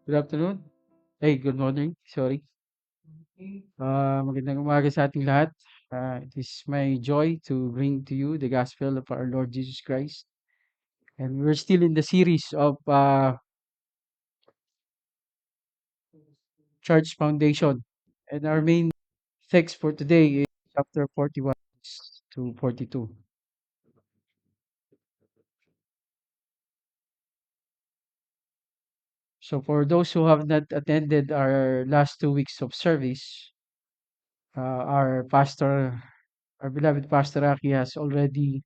Good afternoon. Hey, good morning. Sorry. Magandang umaga sa ating lahat. It is my joy to bring to you the gospel of our Lord Jesus Christ. And we're still in the series of Church Foundation. And our main text for today is chapter 41 to 42. So for those who have not attended our last 2 weeks of service, our pastor, our beloved Pastor Aki has already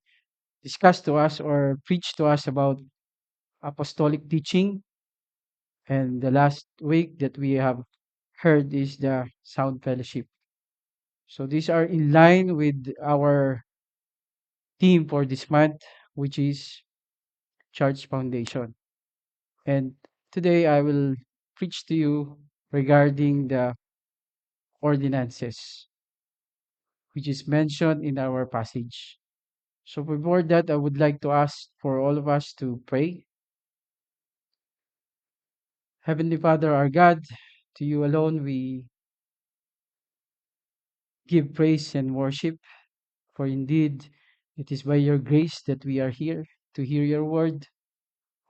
discussed to us or preached to us about apostolic teaching. And the last week that we have heard is the sound fellowship. So these are in line with our theme for this month, which is church foundation. And today I will preach to you regarding the ordinances, which is mentioned in our passage. So before that, I would like to ask for all of us to pray. Heavenly Father, our God, to you alone we give praise and worship. For indeed, it is by your grace that we are here to hear your word,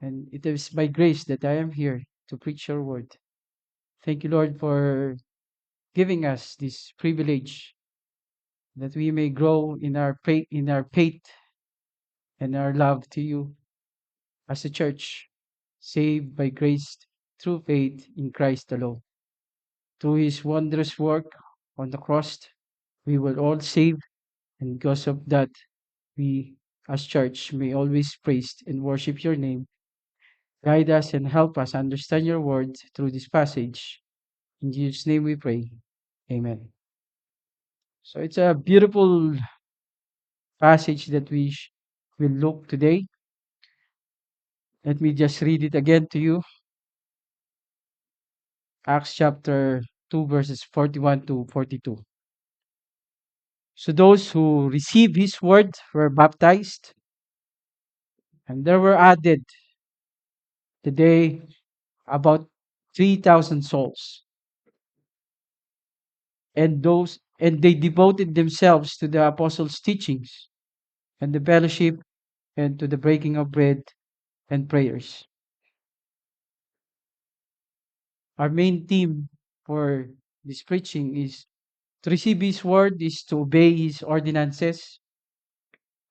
and it is by grace that I am here to preach your word. Thank you, Lord, for giving us this privilege that we may grow in our faith and our love to you as a church, saved by grace through faith in Christ alone. Through his wondrous work on the cross, we were all saved, and because of that, we as church may always praise and worship your name. Guide us and help us understand your word through this passage. In Jesus' name we pray. Amen. So it's a beautiful passage that will look today. Let me just read it again to you. Acts chapter 2, verses 41 to 42. So those who received his word were baptized, and there were added today about 3,000 souls. And they devoted themselves to the apostles' teachings and the fellowship and to the breaking of bread and prayers. Our main theme for this preaching is to receive his word is to obey his ordinances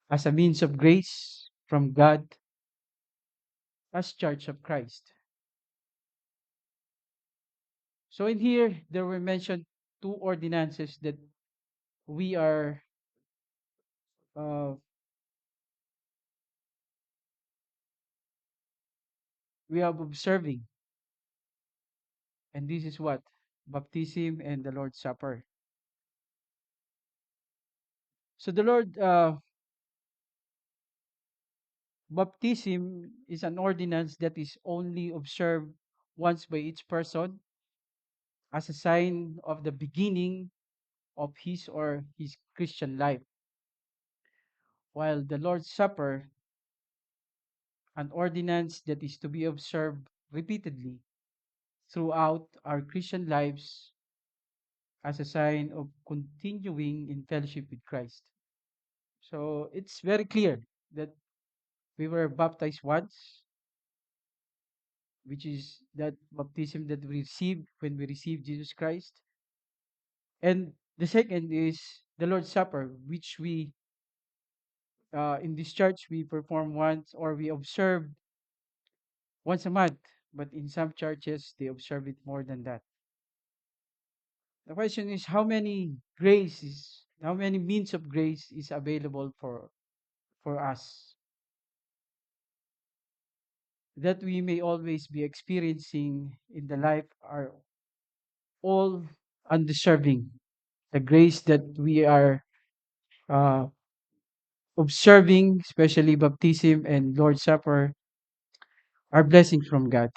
as a means of grace from God as Church of Christ. So in here there were mentioned two ordinances that we are uh, we are observing, and this is what baptism and the Lord's Supper. So the Lord baptism is an ordinance that is only observed once by each person as a sign of the beginning of his or his Christian life, while the Lord's Supper, an ordinance that is to be observed repeatedly throughout our Christian lives as a sign of continuing in fellowship with Christ. So it's very clear that we were baptized once, which is that baptism that we received when we received Jesus Christ. And the second is the Lord's Supper, which we in this church we perform once or we observe once a month, but in some churches they observe it more than that. The question is how many means of grace is available for us that we may always be experiencing in the life are all undeserving. The grace that we are uh, observing, especially baptism and Lord's Supper, are blessings from God.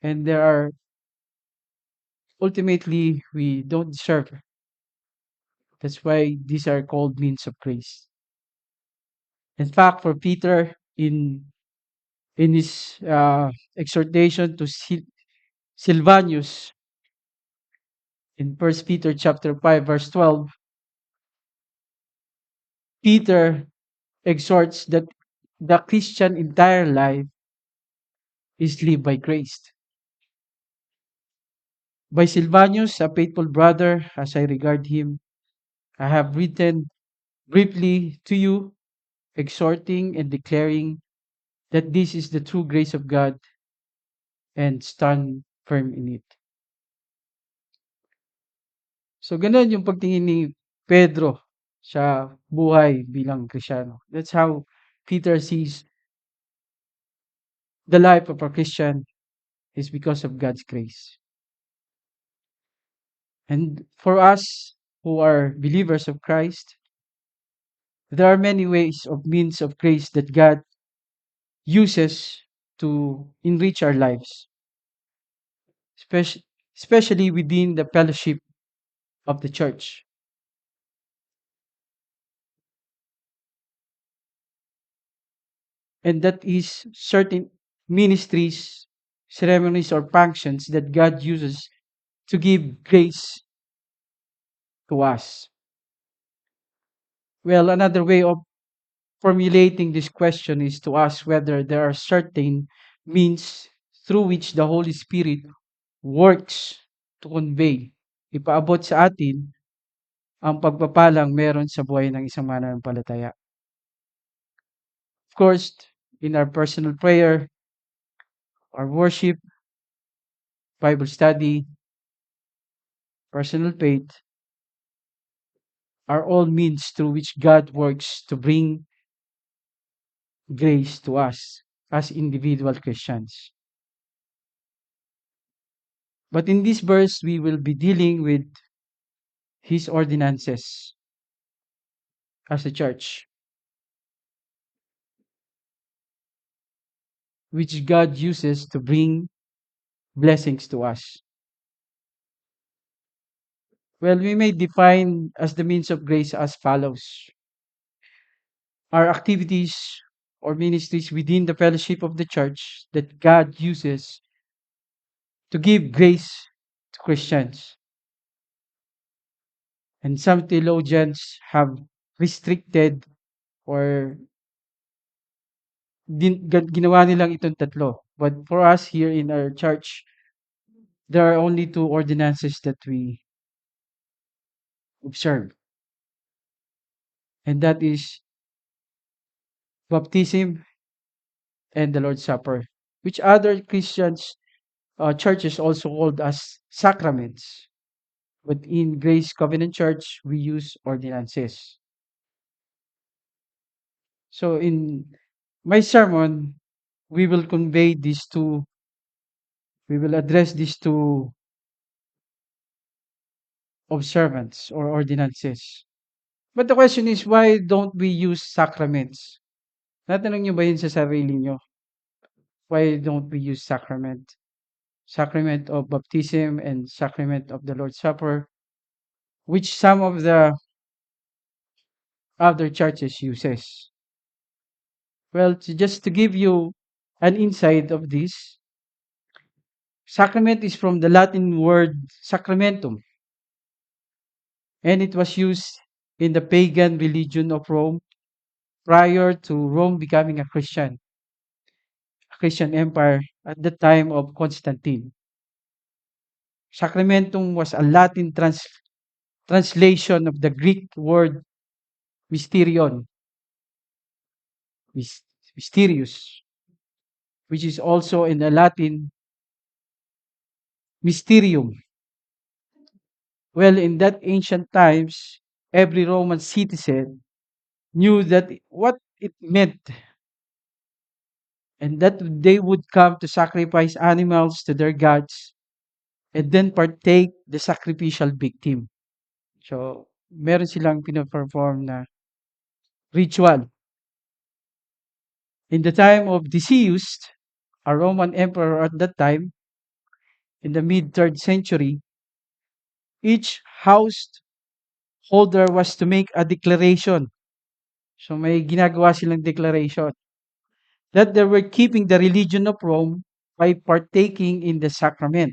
And there are ultimately we don't deserve. That's why these are called means of grace. In fact, for Peter, in in his exhortation to Silvanus in First Peter chapter 5 verse 12, Peter exhorts that the Christian entire life is lived by grace. By Silvanus, a faithful brother, as I regard him, I have written briefly to you, exhorting and declaring that this is the true grace of God and stand firm in it. So, ganun yung pagtingin ni Pedro sa buhay bilang Kristiyano. That's how Peter sees the life of a Christian is because of God's grace. And for us who are believers of Christ, there are many ways of means of grace that God uses to enrich our lives, especially, especially within the fellowship of the church. And that is certain ministries, ceremonies, or functions that God uses to give grace to us. Well, another way of formulating this question is to ask whether there are certain means through which the Holy Spirit works to convey, ipaabot sa atin ang pagpapalang meron sa buhay ng isang mananampalataya. Of course, in our personal prayer, our worship, Bible study, personal faith are all means through which God works to bring grace to us as individual Christians. But in this verse, we will be dealing with His ordinances as a church, which God uses to bring blessings to us. Well, we may define as the means of grace as follows: our activities or ministries within the fellowship of the church that God uses to give grace to Christians. And some theologians have restricted or ginawa nilang itong tatlo. But for us here in our church, there are only two ordinances that we observe. And that is baptism and the Lord's Supper, which other Christians churches also called as sacraments. But in Grace Covenant Church, we use ordinances. So in my sermon, we will convey these two, we will address these two observance or ordinances. But the question is, why don't we use sacraments? Natanong nyo ba yun sa sarili nyo? Why don't we use sacrament? Sacrament of baptism and sacrament of the Lord's Supper, which some of the other churches uses. Well, just to give you an insight of this, sacrament is from the Latin word sacramentum, and it was used in the pagan religion of Rome prior to Rome becoming a Christian empire at the time of Constantine. Sacramentum was a Latin translation of the Greek word mysterion, mysterious, which is also in the Latin mysterium. Well, in that ancient times, every Roman citizen knew that what it meant, and that they would come to sacrifice animals to their gods and then partake the sacrificial victim. So, meron silang pinaperform na ritual. In the time of Decius, a Roman emperor at that time, in the mid-3rd century, each householder was to make a declaration. So may ginagawa silang declaration. that they were keeping the religion of Rome by partaking in the sacrament.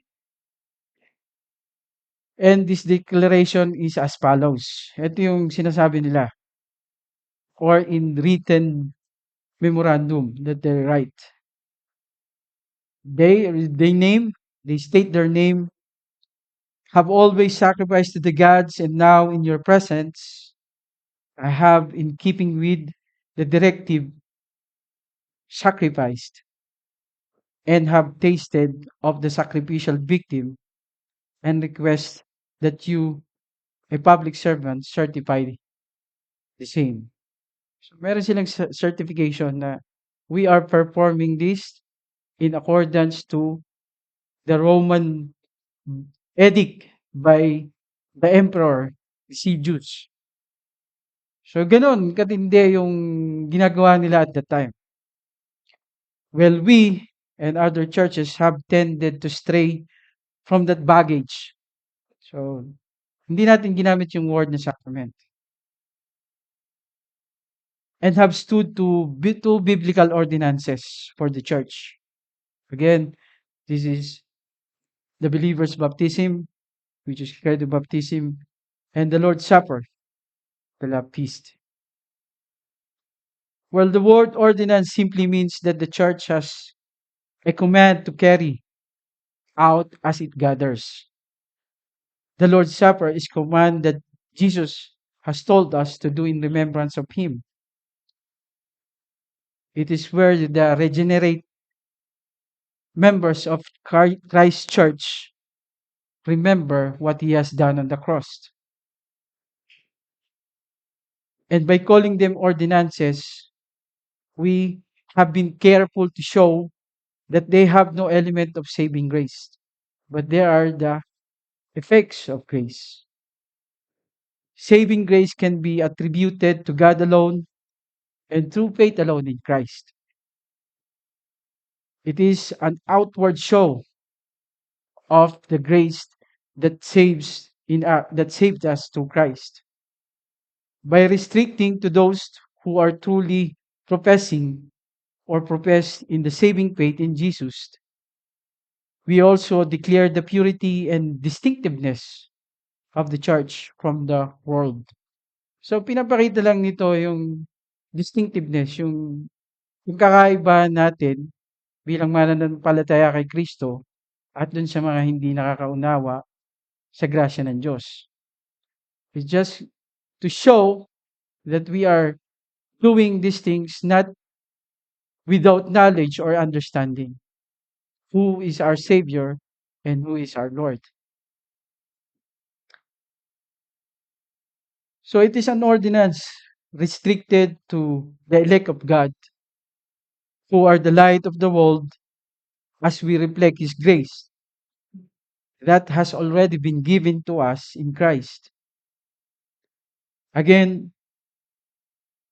And this declaration is as follows. Ito yung sinasabi nila, or in written memorandum that they write. They state their name, have always sacrificed to the gods, and now in your presence, I have, in keeping with the directive, sacrificed and have tasted of the sacrificial victim, and request that you, a public servant, certify the same. So meron silang certification na we are performing this in accordance to the Roman edict by the Emperor Decius. So gano'n katindi yung ginagawa nila at that time. Well, we and other churches have tended to stray from that baggage. So, hindi natin ginamit yung word na sacrament. And have stood to two biblical ordinances for the church. Again, this is the believer's baptism, which is credo baptism, and the Lord's Supper, the love feast. Well, the word ordinance simply means that the church has a command to carry out as it gathers. The Lord's Supper is command that Jesus has told us to do in remembrance of Him. It is where the regenerate members of Christ's church remember what He has done on the cross. And by calling them ordinances, we have been careful to show that they have no element of saving grace, but they are the effects of grace. Saving grace can be attributed to God alone and through faith alone in Christ. It is an outward show of the grace that that saved us through Christ. By restricting to those who are truly professing or profess in the saving faith in Jesus, we also declare the purity and distinctiveness of the church from the world. So pinapakita lang nito yung distinctiveness, yung kakaiba natin bilang mananampalataya kay Kristo at dun sa mga hindi nakakaunawa sa grasya ng Diyos. It's just to show that we are doing these things not without knowledge or understanding who is our Savior and who is our Lord. So it is an ordinance restricted to the elect of God who are the light of the world as we reflect His grace that has already been given to us in Christ. Again,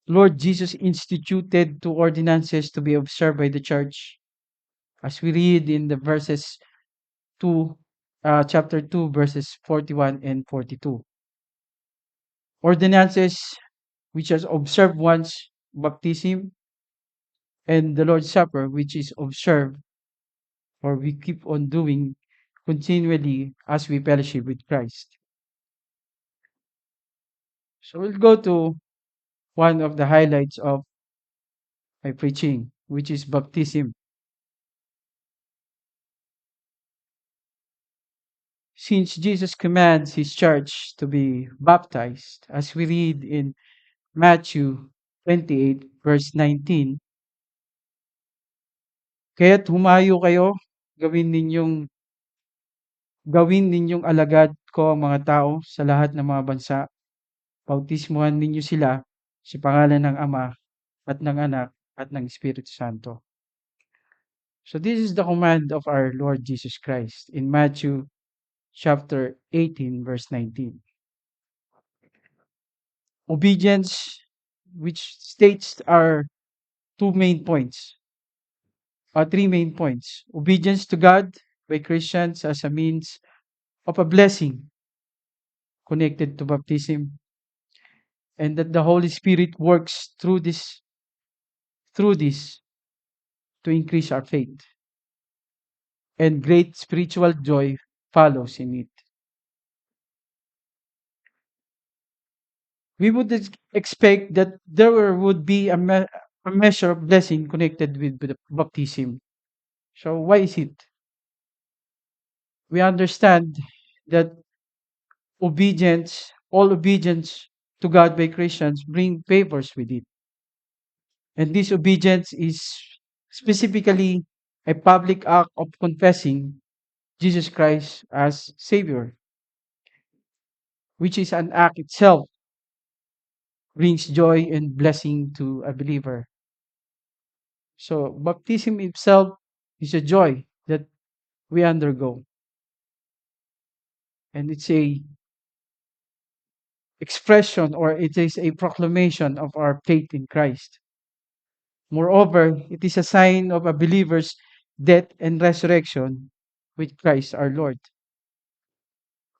Lord Jesus instituted two ordinances to be observed by the church, as we read in the verses 2, chapter 2, verses 41 and 42. Ordinances which is observed once, baptism, and the Lord's Supper, which is observed or we keep on doing continually as we fellowship with Christ. So we'll go to one of the highlights of my preaching, which is baptism. Since Jesus commands His church to be baptized, as we read in Matthew 28, verse 19, kaya't humayo kayo, gawin ninyong gawin ninyong alagad ko ang mga tao sa lahat ng mga bansa. Bautismuhan ninyo sila sa pangalan ng Ama at ng Anak at ng Espiritu Santo. So this is the command of our Lord Jesus Christ in Matthew chapter 18, verse 19. Obedience, which states our two main points, three main points. Obedience to God by Christians as a means of a blessing connected to baptism, and that the Holy Spirit works through this to increase our faith, and great spiritual joy follows in it. We would expect that there would be a measure of blessing connected with the baptism. So why is it? We understand that all obedience to God by Christians bring favors with it. And this obedience is specifically a public act of confessing Jesus Christ as Savior, which is an act itself brings joy and blessing to a believer. So baptism itself is a joy that we undergo, and it's a expression, or it is a proclamation of our faith in Christ. Moreover, it is a sign of a believer's death and resurrection with Christ our Lord,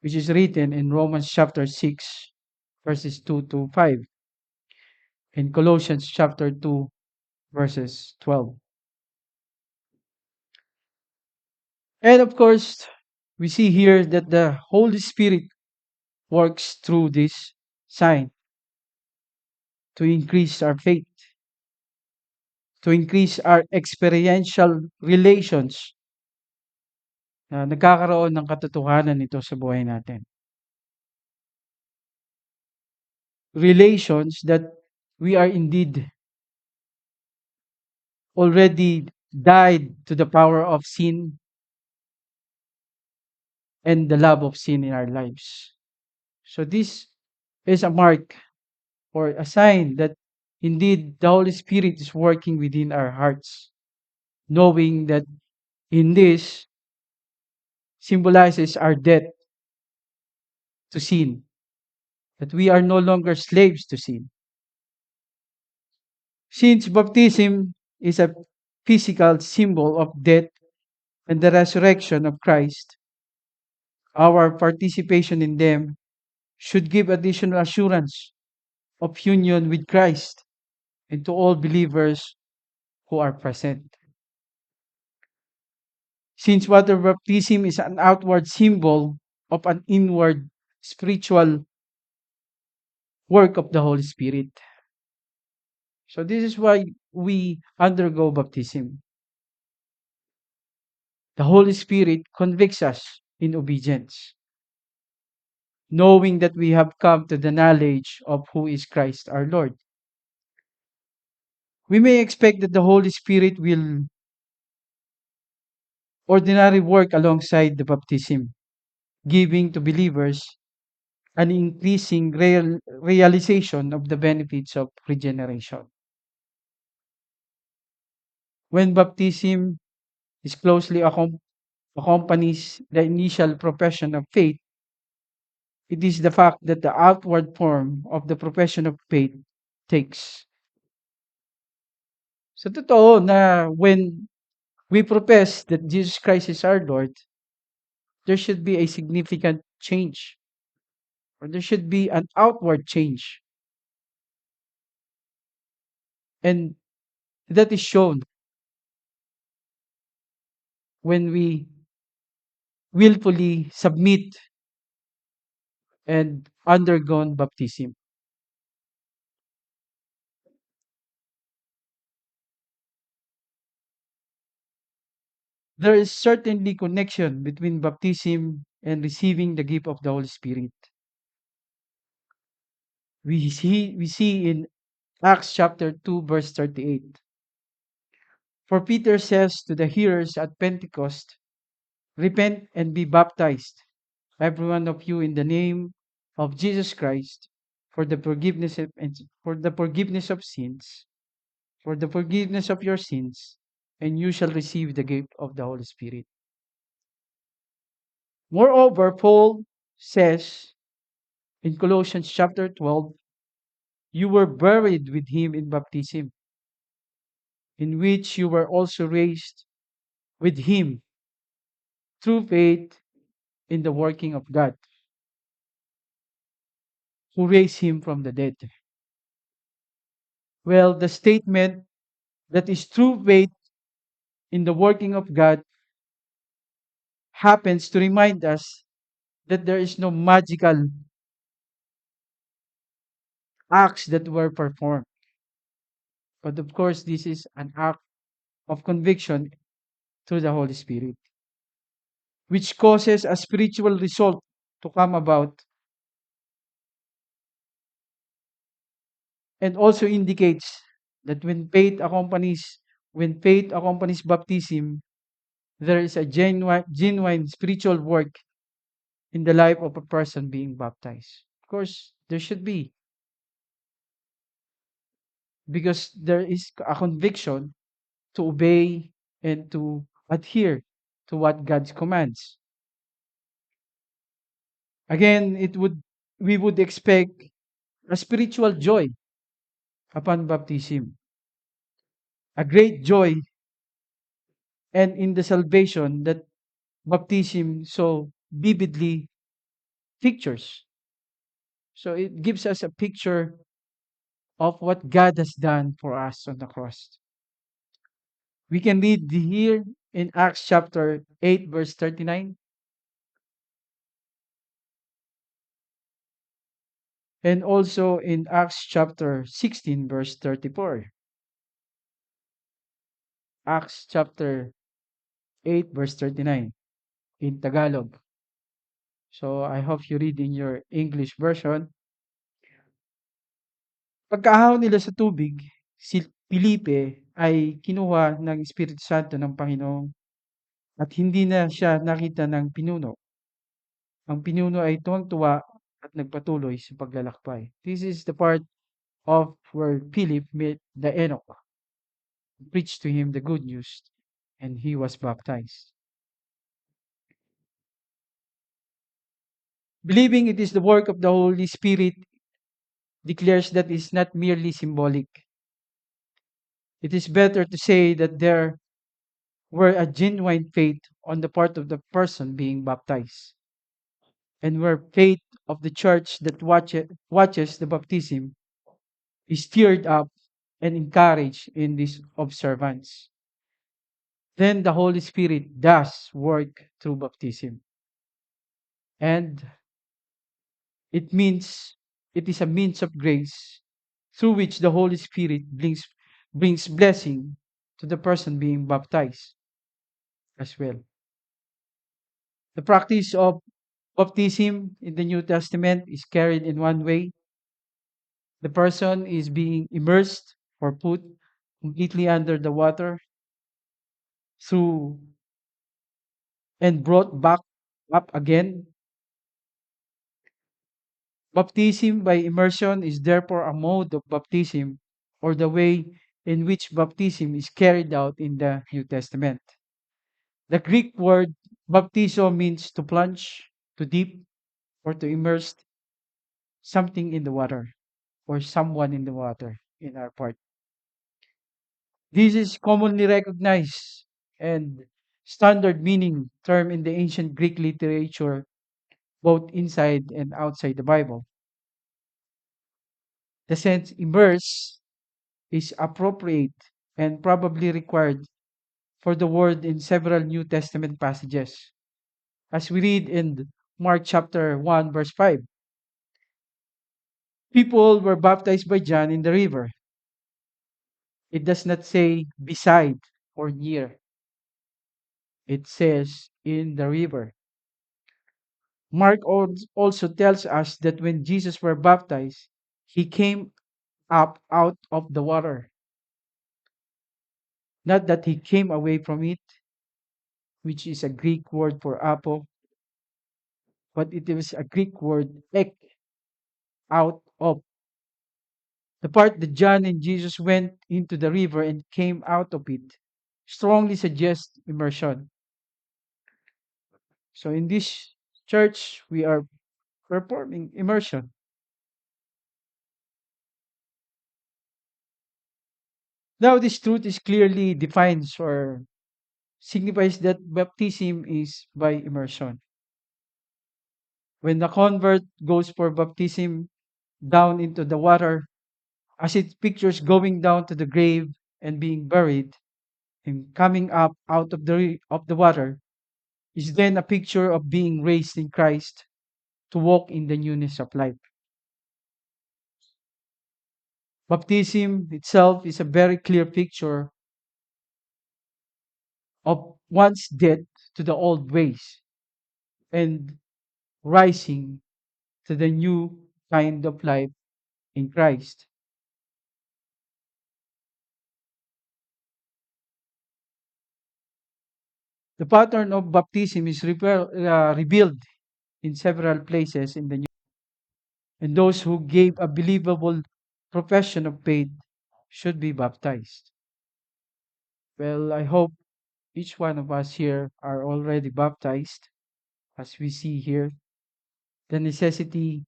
which is written in Romans chapter 6, verses 2 to 5, and Colossians chapter 2, verses 12. And of course, we see here that the Holy Spirit works through this sign to increase our faith, to increase our experiential relations na nagkakaroon ng katotohanan nito sa buhay natin. Relations that we are indeed already died to the power of sin and the love of sin in our lives. So this is a mark or a sign that indeed the Holy Spirit is working within our hearts, knowing that in this symbolizes our death to sin, that we are no longer slaves to sin. Since baptism is a physical symbol of death and the resurrection of Christ, our participation in them should give additional assurance of union with Christ and to all believers who are present. Since water baptism is an outward symbol of an inward spiritual work of the Holy Spirit. So this is why we undergo baptism. The Holy Spirit convicts us in obedience, knowing that we have come to the knowledge of who is Christ our Lord. We may expect that the Holy Spirit will ordinarily work alongside the baptism, giving to believers an increasing realization of the benefits of regeneration. When baptism is closely accompanies the initial profession of faith, it is the fact that the outward form of the profession of faith takes. Sa totoo na when we profess that Jesus Christ is our Lord, there should be a significant change, or there should be an outward change. And that is shown when we willfully submit and undergone baptism. There is certainly connection between baptism and receiving the gift of the Holy Spirit. We see in Acts chapter 2 verse 38. For Peter says to the hearers at Pentecost, repent and be baptized, every one of you in the name of Jesus Christ, for the forgiveness of, for the forgiveness of sins, for the forgiveness of your sins, and you shall receive the gift of the Holy Spirit. Moreover, Paul says in Colossians chapter 12, you were buried with him in baptism, in which you were also raised with him through faith in the working of God, who raised him from the dead. Well, the statement that is through faith in the working of God happens to remind us that there is no magical acts that were performed. But of course, this is an act of conviction through the Holy Spirit, which causes a spiritual result to come about and also indicates that when faith accompanies baptism, there is a genuine spiritual work in the life of a person being baptized. Of course, there should be, because there is a conviction to obey and to adhere to what God commands. Again, it would we would expect a spiritual joy upon baptism, a great joy and in the salvation that baptism so vividly pictures. So it gives us a picture of what God has done for us on the cross. We can read here in Acts chapter 8, verse 39, and also in Acts chapter 16, verse 34. Acts chapter 8, verse 39 in Tagalog. So I hope you read in your English version. Pagkaahon nila sa tubig, si Felipe ay kinuha ng Espiritu Santo ng Panginoon at hindi na siya nakita ng pinuno. Ang pinuno ay tuwang-tuwa at nagpatuloy sa paglalakbay. This is the part of where Philip met the Enoch, preached to him the good news, and he was baptized. Believing it is the work of the Holy Spirit declares that it's not merely symbolic. It is better to say that there were a genuine faith on the part of the person being baptized, and where faith of the church that watches the baptism is stirred up and encouraged in this observance. Then the Holy Spirit does work through baptism. And it means it is a means of grace through which the Holy Spirit brings blessing to the person being baptized as well. The practice of baptism in the New Testament is carried in one way. The person is being immersed or put completely under the water through and brought back up again. Baptism by immersion is therefore a mode of baptism or the way in which baptism is carried out in the New Testament. The Greek word baptizo means to plunge, to dip, or to immerse something in the water or someone in the water in our part. This is commonly recognized and standard meaning term in the ancient Greek literature, both inside and outside the Bible. The sense immerse is appropriate and probably required for the word in several New Testament passages. As we read in Mark chapter 1, verse 5, people were baptized by John in the river. It does not say beside or near, it says in the river. Mark also tells us that when Jesus were baptized, he came up out of the water. Not that he came away from it, which is a Greek word for apo, but it is a Greek word ek, out of. The part that John and Jesus went into the river and came out of it strongly suggests immersion. So in this church, we are performing immersion. Now, this truth is clearly defines or signifies that baptism is by immersion. When the convert goes for baptism down into the water, as it pictures going down to the grave and being buried, him coming up out of the water, is then a picture of being raised in Christ to walk in the newness of life. Baptism itself is a very clear picture of one's death to the old ways and rising to the new kind of life in Christ. The pattern of baptism is revealed in several places in the New, and those who gave a believable profession of faith should be baptized. Well, I hope each one of us here are already baptized, as we see here, the necessity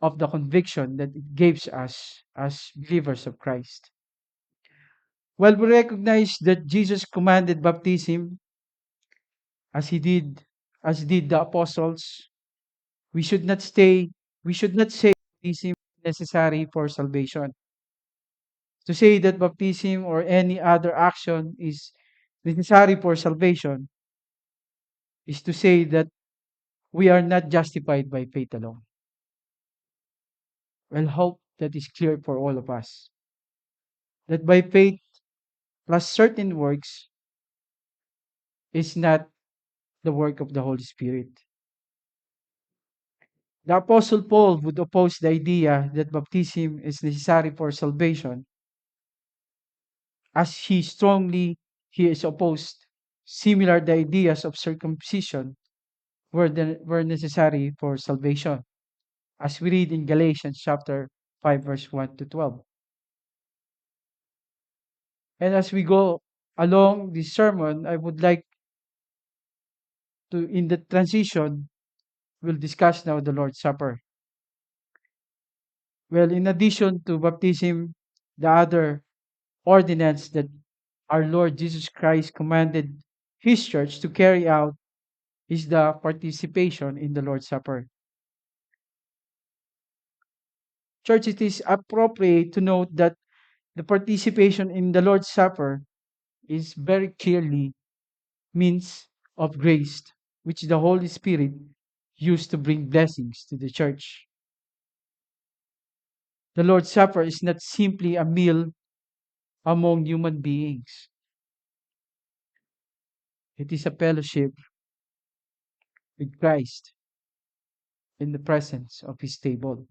of the conviction that it gives us as believers of Christ. While we recognize that Jesus commanded baptism as he did, as did the apostles, we should not stay, we should not say baptism is necessary for salvation. To say that baptism or any other action is necessary for salvation is to say that we are not justified by faith alone. Well, hope that is clear for all of us. That by faith plus certain works is not the work of the Holy Spirit. The Apostle Paul would oppose the idea that baptism is necessary for salvation, as he is opposed similar the ideas of circumcision were necessary for salvation, as we read in Galatians chapter 5, verse 1 to 12. And as we go along this sermon, I would like to, in the transition, we'll discuss now the Lord's Supper. Well, in addition to baptism, the other ordinance that our Lord Jesus Christ commanded His church to carry out is the participation in the Lord's Supper. Church, it is appropriate to note that the participation in the Lord's Supper is very clearly means of grace, which the Holy Spirit used to bring blessings to the church. The Lord's Supper is not simply a meal among human beings, it is a fellowship with Christ in the presence of His table.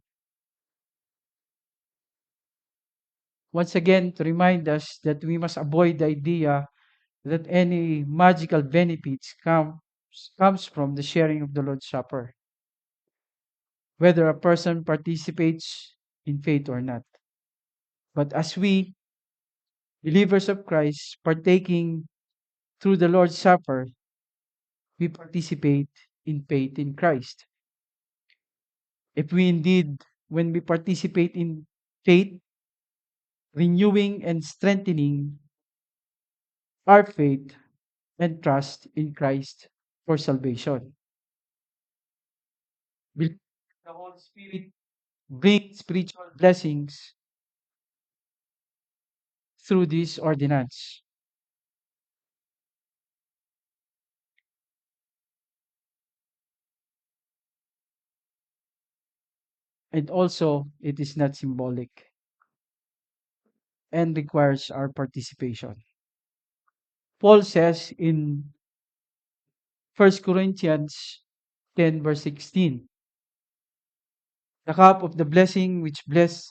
Once again, to remind us that we must avoid the idea that any magical benefits comes from the sharing of the Lord's Supper, whether a person participates in faith or not. But as we, believers of Christ, partaking through the Lord's Supper, we participate in faith in Christ. If we indeed, when we participate in faith, renewing and strengthening our faith and trust in Christ for salvation. Believe the Holy Spirit brings spiritual blessings through this ordinance. And also, it is not symbolic and requires our participation. Paul says in 1 Corinthians 10, verse 16, the cup of the blessing which bless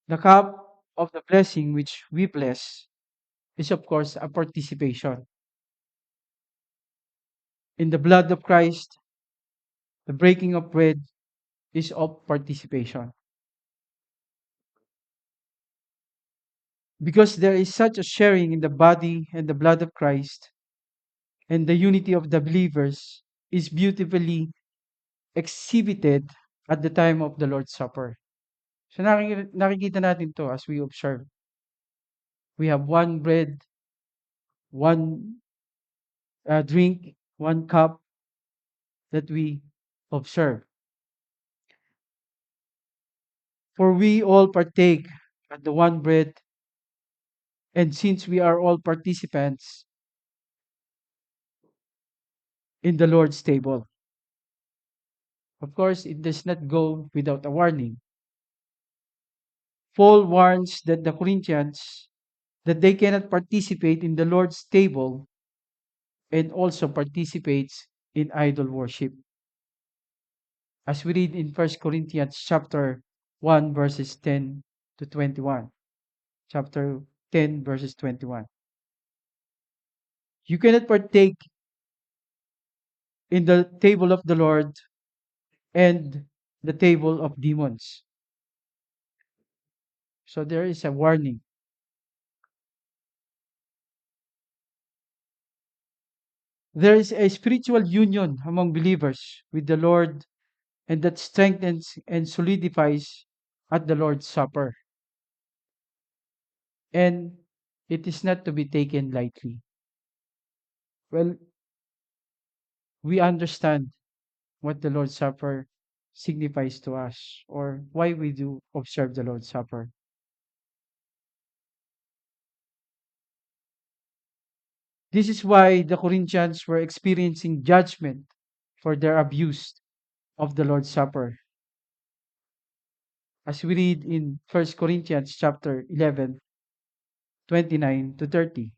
the cup of the blessing which we bless is of course a participation. In the blood of Christ, the breaking of bread is of participation. Because there is such a sharing in the body and the blood of Christ, and the unity of the believers is beautifully exhibited at the time of the Lord's Supper. So nakikita natin to as we observe. We have one bread, one drink, one cup that we observe. For we all partake of the one bread, and since we are all participants in the Lord's table. Of course, it does not go without a warning. Paul warns that the Corinthians that they cannot participate in the Lord's table and also participates in idol worship. As we read in First Corinthians chapter 1 verses 10 to 21. Chapter 10 verses 21. You cannot partake in the table of the Lord and the table of demons. So there is a warning. There is a spiritual union among believers with the Lord, and that strengthens and solidifies at the Lord's Supper. And it is not to be taken lightly. Well, we understand what the Lord's Supper signifies to us, or why we do observe the Lord's Supper. This is why the Corinthians were experiencing judgment for their abuse of the Lord's Supper. As we read in First Corinthians chapter 11, 29 to 30.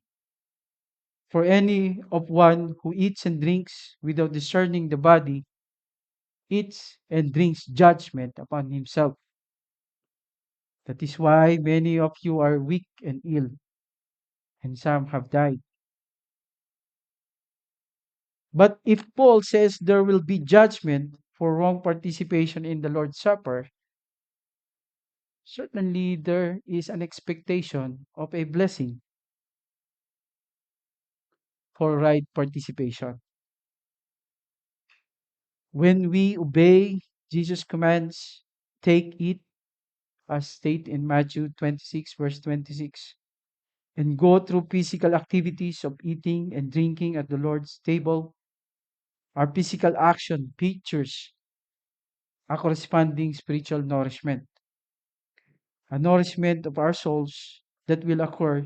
For any of one who eats and drinks without discerning the body eats and drinks judgment upon himself. That is why many of you are weak and ill, and some have died. But if Paul says there will be judgment for wrong participation in the Lord's Supper, certainly there is an expectation of a blessing for right participation. When we obey Jesus' commands, take it as stated in Matthew 26, verse 26, and go through physical activities of eating and drinking at the Lord's table, our physical action pictures a corresponding spiritual nourishment, a nourishment of our souls that will occur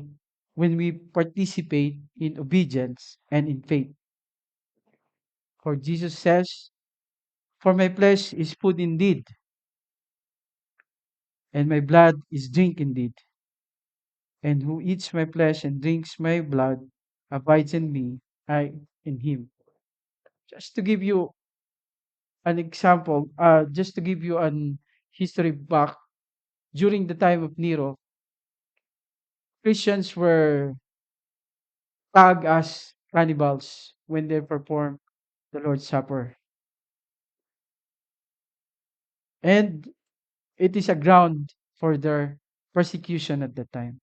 when we participate in obedience and in faith. For Jesus says, for my flesh is food indeed, and my blood is drink indeed. And who eats my flesh and drinks my blood abides in me, I in him. Just to give you an example, just to give you an history back, during the time of Nero, Christians were tagged as cannibals when they perform the Lord's Supper. And it is a ground for their persecution at that time.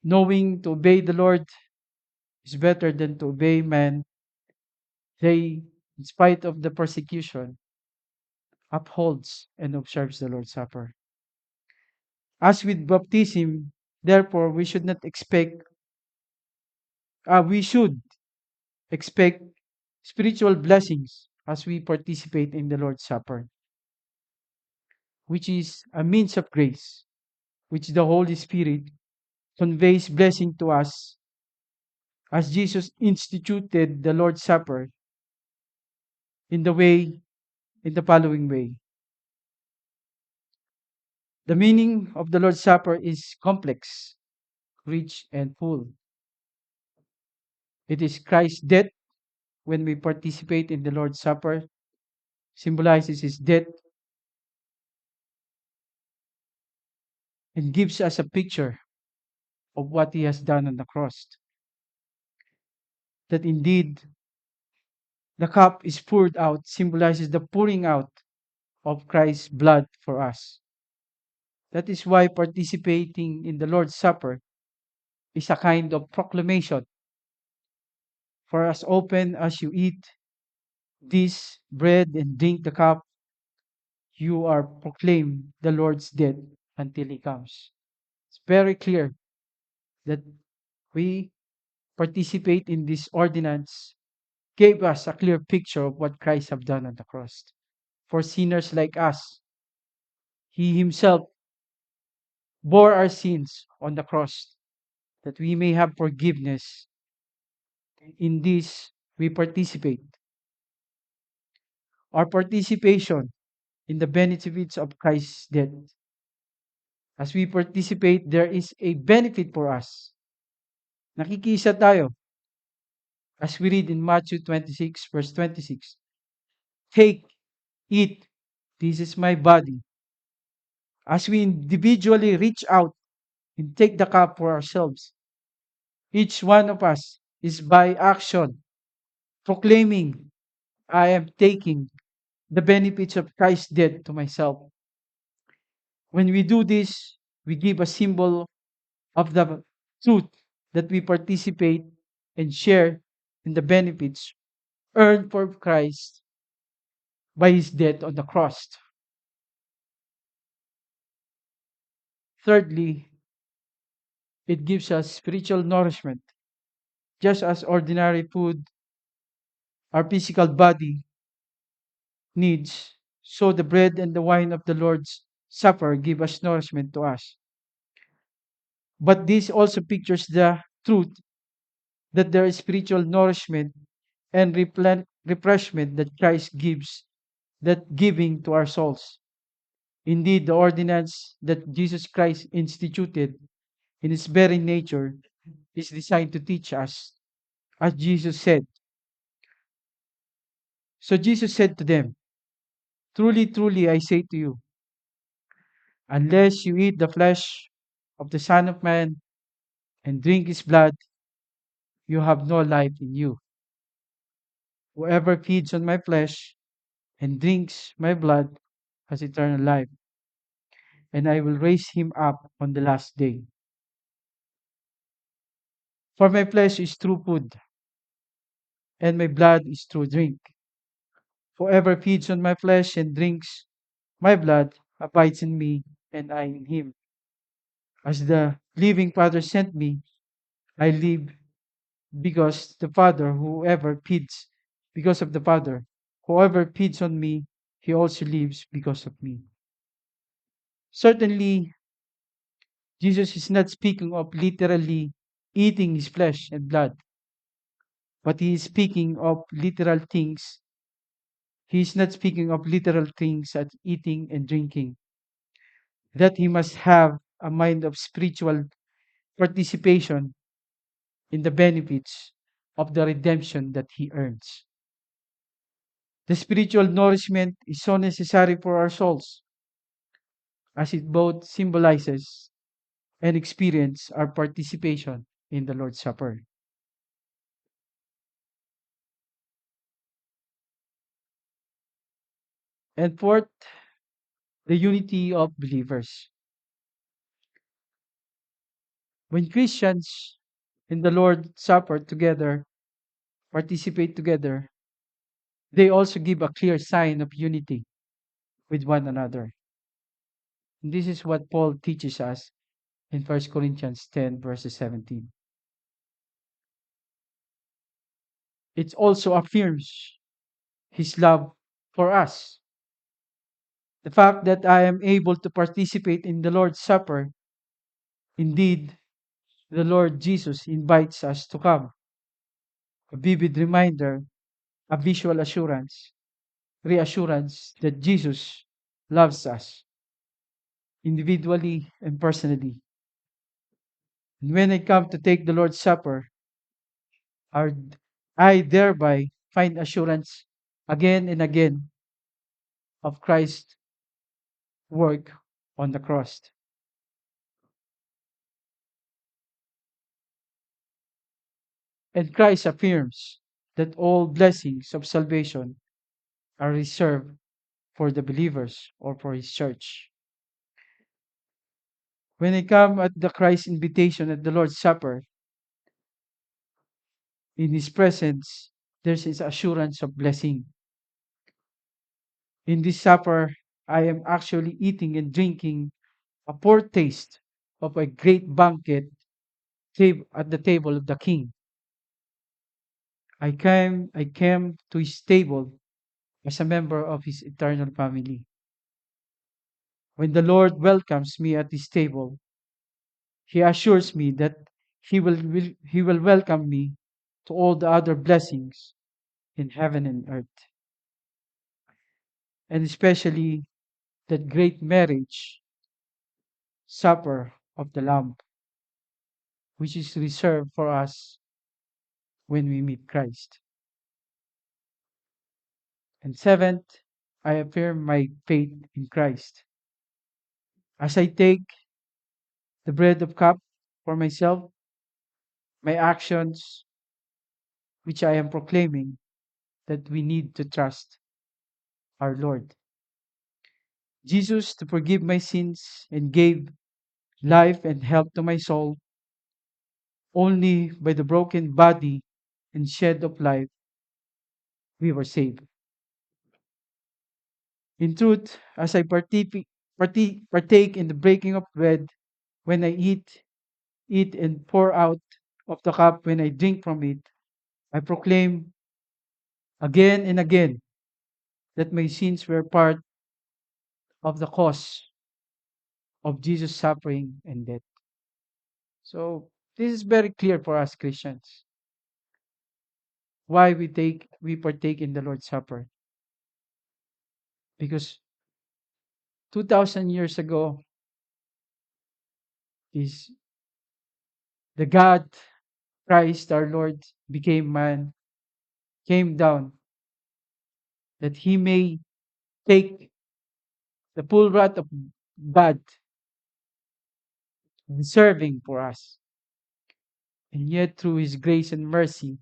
Knowing to obey the Lord is better than to obey man, they, in spite of the persecution, upholds and observes the Lord's Supper. As with baptism, therefore, we should expect spiritual blessings as we participate in the Lord's Supper, which is a means of grace, which the Holy Spirit conveys blessing to us as Jesus instituted the Lord's Supper in the way, in the following way. The meaning of the Lord's Supper is complex, rich, and full. It is Christ's death when we participate in the Lord's Supper, symbolizes his death and gives us a picture of what he has done on the cross. That indeed the cup is poured out, symbolizes the pouring out of Christ's blood for us. That is why participating in the Lord's Supper is a kind of proclamation. For as often as you eat this bread and drink the cup, you are proclaim the Lord's death until he comes. It's very clear that we participate in this ordinance gave us a clear picture of what Christ have done on the cross. For sinners like us, He himself bore our sins on the cross that we may have forgiveness. In this, we participate. Our participation in the benefits of Christ's death. As we participate, there is a benefit for us. Nakikisa tayo as we read in Matthew 26, verse 26. Take, eat, this is my body. As we individually reach out and take the cup for ourselves, each one of us is by action proclaiming, I am taking the benefits of Christ's death to myself. When we do this, we give a symbol of the truth that we participate and share in the benefits earned for Christ by his death on the cross. Thirdly, it gives us spiritual nourishment. Just as ordinary food our physical body needs, so the bread and the wine of the Lord's Supper give us nourishment to us. But this also pictures the truth that there is spiritual nourishment and refreshment that Christ gives, that giving to our souls. Indeed, the ordinance that Jesus Christ instituted in its very nature is designed to teach us, as Jesus said. So Jesus said to them, truly, truly, I say to you, unless you eat the flesh of the Son of Man and drink his blood, you have no life in you. Whoever feeds on my flesh and drinks my blood has eternal life, and I will raise him up on the last day. For my flesh is true food, and my blood is true drink. Whoever feeds on my flesh and drinks my blood abides in me, and I in him. As the living Father sent me, I live because the Father, whoever feeds because of the Father, whoever feeds on me, he also lives because of me. Certainly, Jesus is not speaking of literally eating his flesh and blood, but he is speaking of literal things. He is not speaking of literal things as eating and drinking, that he must have a mind of spiritual participation in the benefits of the redemption that he earns. The spiritual nourishment is so necessary for our souls, as it both symbolizes and experience our participation in the Lord's Supper. And fourth, the unity of believers. When Christians in the Lord's Supper together participate together, they also give a clear sign of unity with one another. And this is what Paul teaches us in 1 Corinthians 10, verses 17. It also affirms his love for us. The fact that I am able to participate in the Lord's Supper, indeed, the Lord Jesus invites us to come. A vivid reminder, a visual assurance, reassurance that Jesus loves us individually and personally. And when I come to take the Lord's Supper, our- I thereby find assurance again and again of Christ's work on the cross. And Christ affirms that all blessings of salvation are reserved for the believers or for his church. When I come at the Christ invitation at the Lord's Supper, in his presence, there's his assurance of blessing. In this supper, I am actually eating and drinking a foretaste of a great banquet at the table of the king. I came to his table as a member of his eternal family. When the Lord welcomes me at his table, he assures me that he will welcome me to all the other blessings in heaven and earth, and especially that great marriage supper of the Lamb, which is reserved for us when we meet Christ. And seventh, I affirm my faith in Christ. As I take the bread of cup for myself, my actions, which I am proclaiming, that we need to trust our Lord Jesus to forgive my sins and gave life and health to my soul. Only by the broken body and shed of life we were saved. In truth, as I partake in the breaking of bread, when I eat and pour out of the cup when I drink from it, I proclaim again and again that my sins were part of the cause of Jesus' suffering and death. So this is very clear for us Christians. Why we partake in the Lord's Supper? Because 2000 years ago is the God Christ our Lord became man, came down that he may take the full wrath of God serving for us. And yet through his grace and mercy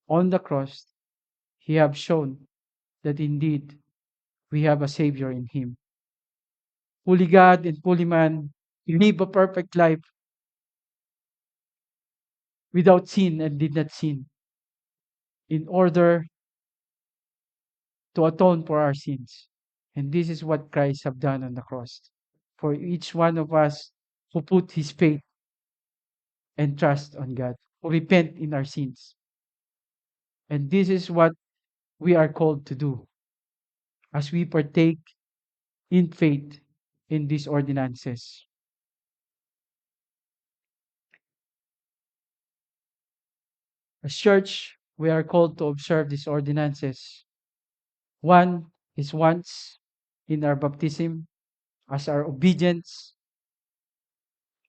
on the cross, he have shown that indeed we have a Savior in him. Fully God and fully man, he lived a perfect life without sin and did not sin in order to atone for our sins. And this is what Christ have done on the cross. For each one of us who put his faith and trust on God, who repent in our sins. And this is what we are called to do as we partake in faith in these ordinances. As church, we are called to observe these ordinances. One is once in our baptism as our obedience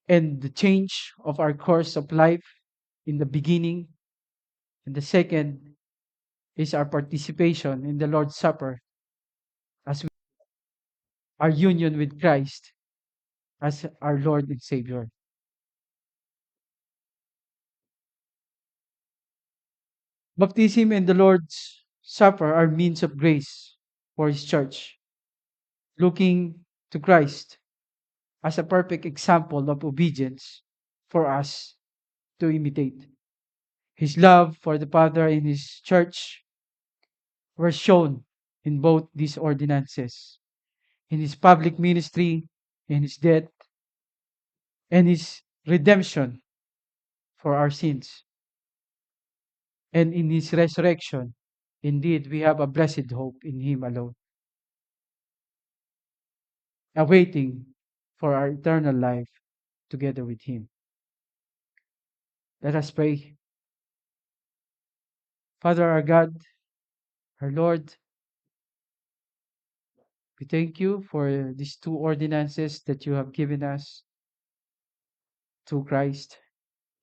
and the change of our course of life in the beginning. And the second is our participation in the Lord's Supper as our union with Christ as our Lord and Savior. Baptism and the Lord's Supper are means of grace for His church, looking to Christ as a perfect example of obedience for us to imitate. His love for the Father and His church were shown in both these ordinances, in His public ministry, in His death, and His redemption for our sins, and in His resurrection. Indeed, we have a blessed hope in Him alone, awaiting for our eternal life together with Him. Let us pray. Father, our God, our Lord, we thank you for these two ordinances that you have given us through Christ.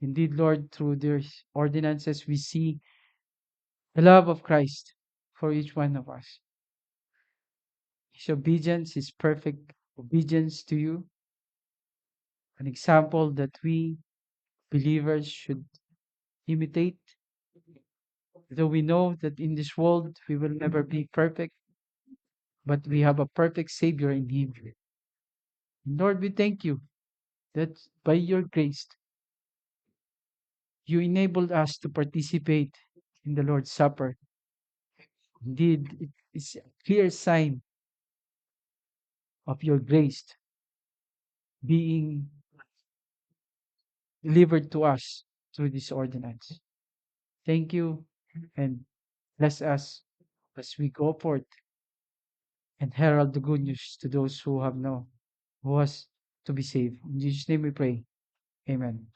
Indeed, Lord, through these ordinances, we see the love of Christ for each one of us. His obedience, His perfect obedience to you, an example that we believers should imitate. Though we know that in this world we will never be perfect, but we have a perfect Savior in Him. Lord, we thank you that by your grace, you enabled us to participate in the Lord's Supper. Indeed, it is a clear sign of your grace being delivered to us through this ordinance. Thank you and bless us as we go forth and herald the good news to those who have no, who has to be saved. In Jesus' name we pray. Amen.